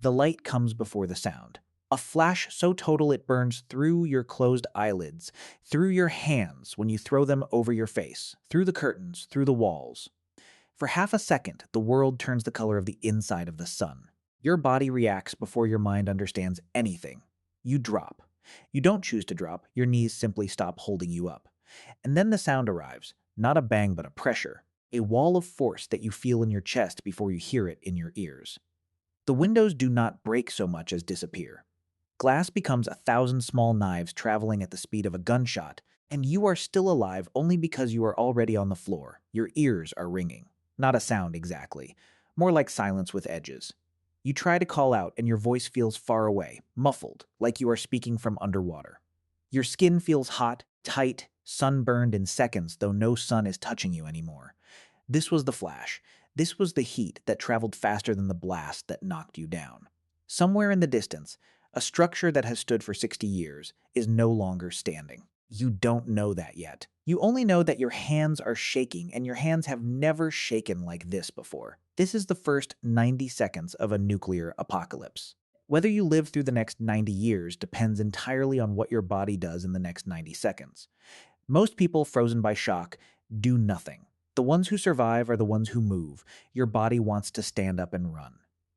The light comes before the sound. A flash so total it burns through your closed eyelids, through your hands when you throw them over your face, through the curtains, through the walls. For half a second, the world turns the color of the inside of the sun. Your body reacts before your mind understands anything. You drop. You don't choose to drop, your knees simply stop holding you up. And then the sound arrives, not a bang but a pressure, a wall of force that you feel in your chest before you hear it in your ears. The windows do not break so much as disappear. Glass becomes 1,000 small knives traveling at the speed of a gunshot, and you are still alive only because you are already on the floor. Your ears are ringing. Not a sound exactly, more like silence with edges. You try to call out and your voice feels far away, muffled, like you are speaking from underwater. Your skin feels hot, tight, sunburned in seconds, though no sun is touching you anymore. This was the flash. This was the heat that traveled faster than the blast that knocked you down. Somewhere in the distance, a structure that has stood for 60 years is no longer standing. You don't know that yet. You only know that your hands are shaking, and your hands have never shaken like this before. This is the first 90 seconds of a nuclear apocalypse. Whether you live through the next 90 years depends entirely on what your body does in the next 90 seconds. Most people frozen by shock do nothing. The ones who survive are the ones who move. Your body wants to stand up and run.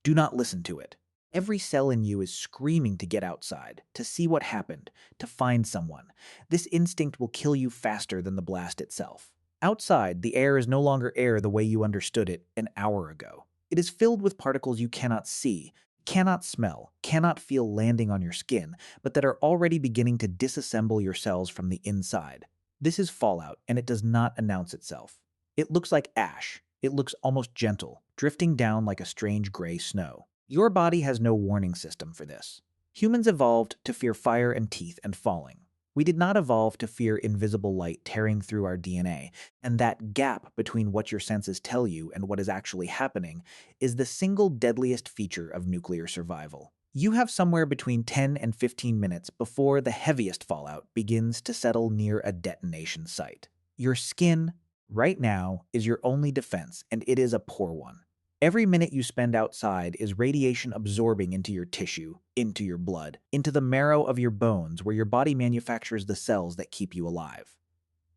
Do not listen to it. Every cell in you is screaming to get outside, to see what happened, to find someone. This instinct will kill you faster than the blast itself. Outside, the air is no longer air the way you understood it an hour ago. It is filled with particles you cannot see, cannot smell, cannot feel landing on your skin, but that are already beginning to disassemble your cells from the inside. This is fallout, and it does not announce itself. It looks like ash. It looks almost gentle, drifting down like a strange gray snow. Your body has no warning system for this. Humans evolved to fear fire and teeth and falling. We did not evolve to fear invisible light tearing through our DNA, and that gap between what your senses tell you and what is actually happening is the single deadliest feature of nuclear survival. You have somewhere between 10 and 15 minutes before the heaviest fallout begins to settle near a detonation site. Your skin, right now, is your only defense, and it is a poor one. Every minute you spend outside is radiation absorbing into your tissue, into your blood, into the marrow of your bones where your body manufactures the cells that keep you alive.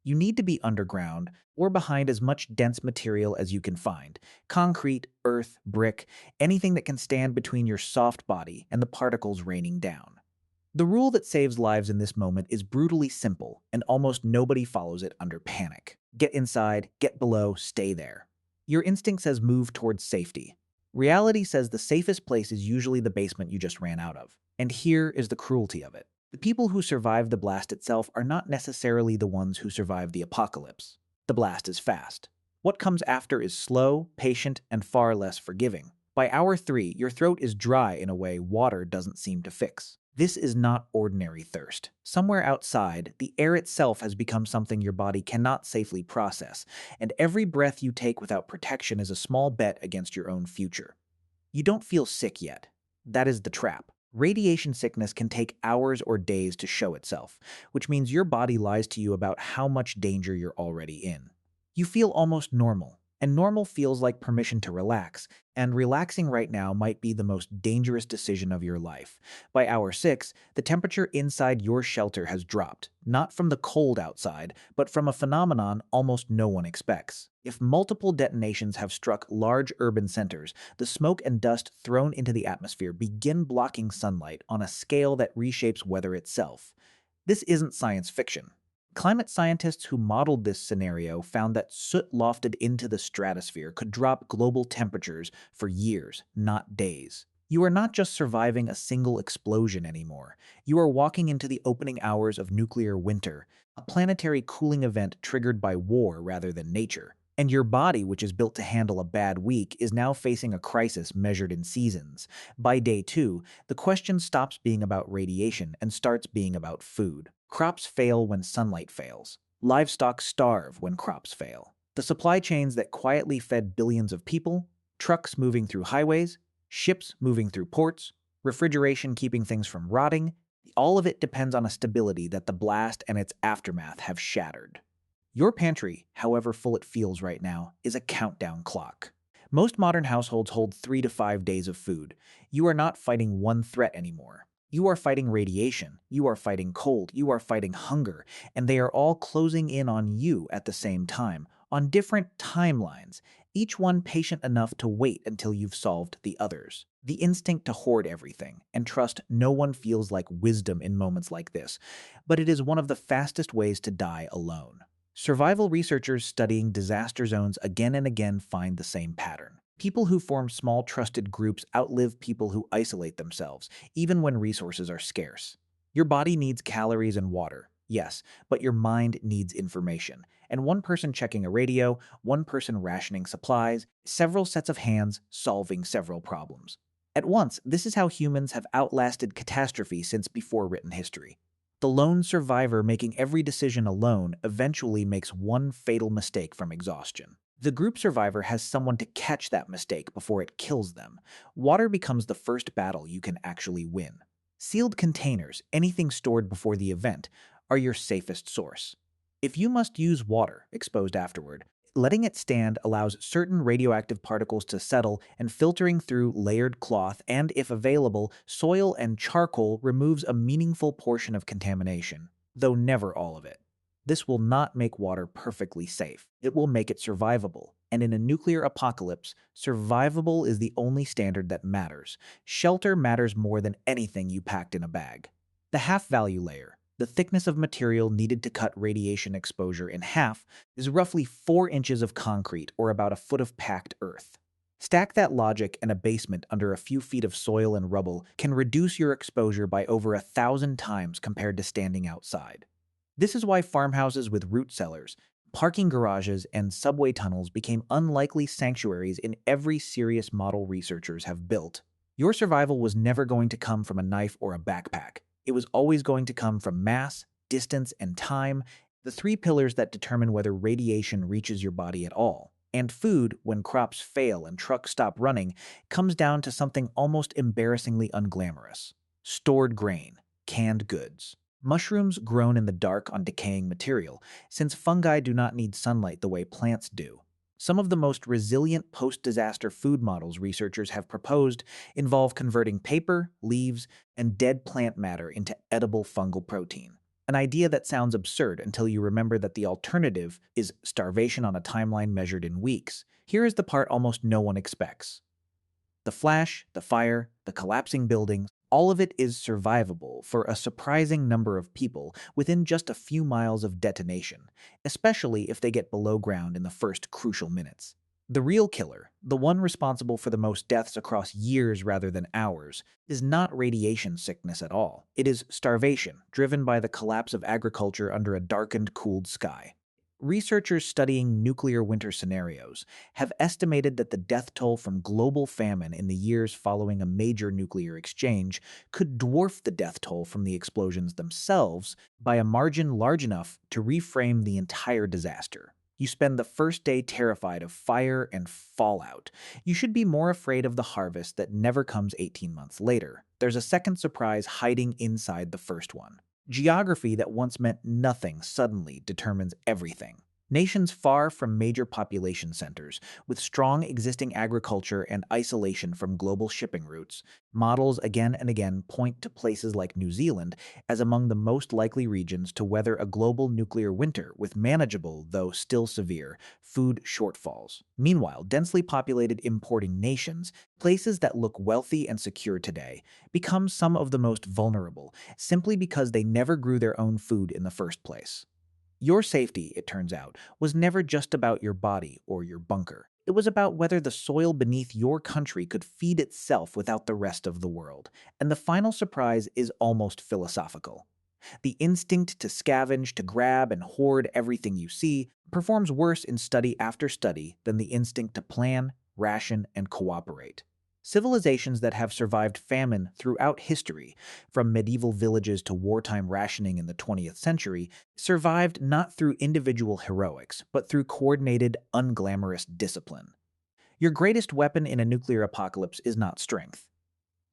You need to be underground or behind as much dense material as you can find. Concrete, earth, brick, anything that can stand between your soft body and the particles raining down. The rule that saves lives in this moment is brutally simple, and almost nobody follows it under panic. Get inside, get below, stay there. Your instinct says move towards safety. Reality says the safest place is usually the basement you just ran out of. And here is the cruelty of it. The people who survive the blast itself are not necessarily the ones who survive the apocalypse. The blast is fast. What comes after is slow, patient, and far less forgiving. By hour 3, your throat is dry in a way water doesn't seem to fix. This is not ordinary thirst. Somewhere outside, the air itself has become something your body cannot safely process, and every breath you take without protection is a small bet against your own future. You don't feel sick yet. That is the trap. Radiation sickness can take hours or days to show itself, which means your body lies to you about how much danger you're already in. You feel almost normal, and normal feels like permission to relax, and relaxing right now might be the most dangerous decision of your life. By hour 6, the temperature inside your shelter has dropped, not from the cold outside, but from a phenomenon almost no one expects. If multiple detonations have struck large urban centers, the smoke and dust thrown into the atmosphere begin blocking sunlight on a scale that reshapes weather itself. This isn't science fiction. Climate scientists who modeled this scenario found that soot lofted into the stratosphere could drop global temperatures for years, not days. You are not just surviving a single explosion anymore. You are walking into the opening hours of nuclear winter, a planetary cooling event triggered by war rather than nature. And your body, which is built to handle a bad week, is now facing a crisis measured in seasons. By day 2, the question stops being about radiation and starts being about food. Crops fail when sunlight fails. Livestock starve when crops fail. The supply chains that quietly fed billions of people, trucks moving through highways, ships moving through ports, refrigeration keeping things from rotting, all of it depends on a stability that the blast and its aftermath have shattered. Your pantry, however full it feels right now, is a countdown clock. Most modern households hold 3 to 5 days of food. You are not fighting one threat anymore. You are fighting radiation, you are fighting cold, you are fighting hunger, and they are all closing in on you at the same time, on different timelines, each one patient enough to wait until you've solved the others. The instinct to hoard everything and trust no one feels like wisdom in moments like this, but it is one of the fastest ways to die alone. Survival researchers studying disaster zones again and again find the same pattern. People who form small trusted groups outlive people who isolate themselves, even when resources are scarce. Your body needs calories and water, yes, but your mind needs information. And one person checking a radio, one person rationing supplies, several sets of hands solving several problems. At once, this is how humans have outlasted catastrophe since before written history. The lone survivor making every decision alone eventually makes one fatal mistake from exhaustion. The group survivor has someone to catch that mistake before it kills them. Water becomes the first battle you can actually win. Sealed containers, anything stored before the event, are your safest source. If you must use water, exposed afterward, letting it stand allows certain radioactive particles to settle, and filtering through layered cloth and, if available, soil and charcoal removes a meaningful portion of contamination, though never all of it. This will not make water perfectly safe. It will make it survivable. And in a nuclear apocalypse, survivable is the only standard that matters. Shelter matters more than anything you packed in a bag. The half-value layer, the thickness of material needed to cut radiation exposure in half, is roughly 4 inches of concrete or about a foot of packed earth. Stack that logic, and a basement under a few feet of soil and rubble can reduce your exposure by over 1,000 times compared to standing outside. This is why farmhouses with root cellars, parking garages, and subway tunnels became unlikely sanctuaries in every serious model researchers have built. Your survival was never going to come from a knife or a backpack. It was always going to come from mass, distance, and time, the 3 pillars that determine whether radiation reaches your body at all. And food, when crops fail and trucks stop running, comes down to something almost embarrassingly unglamorous: stored grain, canned goods. Mushrooms grown in the dark on decaying material, since fungi do not need sunlight the way plants do. Some of the most resilient post-disaster food models researchers have proposed involve converting paper, leaves, and dead plant matter into edible fungal protein. An idea that sounds absurd until you remember that the alternative is starvation on a timeline measured in weeks. Here is the part almost no one expects. The flash, the fire, the collapsing buildings, all of it is survivable for a surprising number of people within just a few miles of detonation, especially if they get below ground in the first crucial minutes. The real killer, the one responsible for the most deaths across years rather than hours, is not radiation sickness at all. It is starvation, driven by the collapse of agriculture under a darkened, cooled sky. Researchers studying nuclear winter scenarios have estimated that the death toll from global famine in the years following a major nuclear exchange could dwarf the death toll from the explosions themselves by a margin large enough to reframe the entire disaster. You spend the first day terrified of fire and fallout. You should be more afraid of the harvest that never comes 18 months later. There's a second surprise hiding inside the first one. Geography that once meant nothing suddenly determines everything. Nations far from major population centers, with strong existing agriculture and isolation from global shipping routes, models again and again point to places like New Zealand as among the most likely regions to weather a global nuclear winter with manageable, though still severe, food shortfalls. Meanwhile, densely populated importing nations, places that look wealthy and secure today, become some of the most vulnerable, simply because they never grew their own food in the first place. Your safety, it turns out, was never just about your body or your bunker. It was about whether the soil beneath your country could feed itself without the rest of the world. And the final surprise is almost philosophical. The instinct to scavenge, to grab and hoard everything you see, performs worse in study after study than the instinct to plan, ration, and cooperate. Civilizations that have survived famine throughout history, from medieval villages to wartime rationing in the 20th century, survived not through individual heroics, but through coordinated, unglamorous discipline. Your greatest weapon in a nuclear apocalypse is not strength.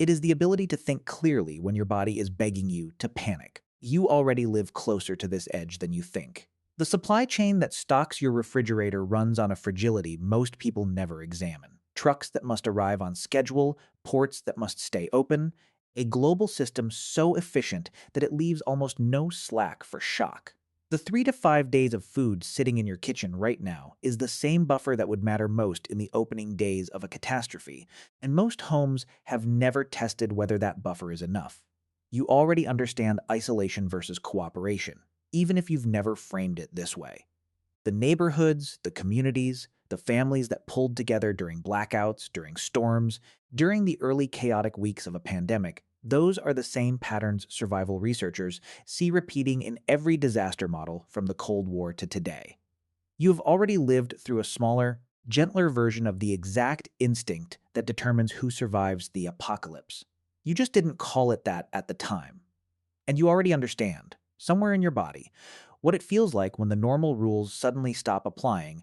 It is the ability to think clearly when your body is begging you to panic. You already live closer to this edge than you think. The supply chain that stocks your refrigerator runs on a fragility most people never examine. trucks that must arrive on schedule, ports that must stay open, a global system so efficient that it leaves almost no slack for shock. The 3 to 5 days of food sitting in your kitchen right now is the same buffer that would matter most in the opening days of a catastrophe, and most homes have never tested whether that buffer is enough. You already understand isolation versus cooperation, even if you've never framed it this way. The neighborhoods, the communities, the families that pulled together during blackouts, during storms, during the early chaotic weeks of a pandemic, those are the same patterns survival researchers see repeating in every disaster model from the Cold War to today. You have already lived through a smaller, gentler version of the exact instinct that determines who survives the apocalypse. You just didn't call it that at the time. And you already understand, somewhere in your body, what it feels like when the normal rules suddenly stop applying,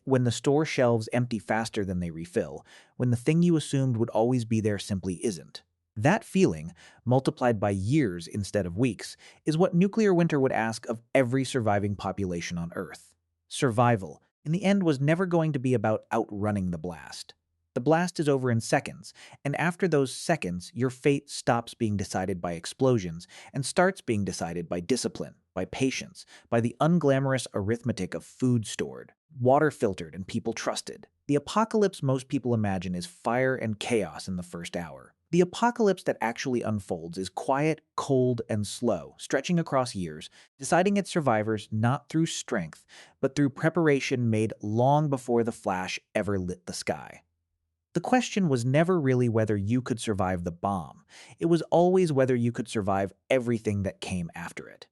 when the store shelves empty faster than they refill, when the thing you assumed would always be there simply isn't. That feeling, multiplied by years instead of weeks, is what nuclear winter would ask of every surviving population on Earth. Survival, in the end, was never going to be about outrunning the blast. The blast is over in seconds, and after those seconds, your fate stops being decided by explosions and starts being decided by discipline, by patience, by the unglamorous arithmetic of food stored, water filtered, and people trusted. The apocalypse most people imagine is fire and chaos in the first hour. The apocalypse that actually unfolds is quiet, cold, and slow, stretching across years, deciding its survivors not through strength, but through preparation made long before the flash ever lit the sky. The question was never really whether you could survive the bomb. It was always whether you could survive everything that came after it.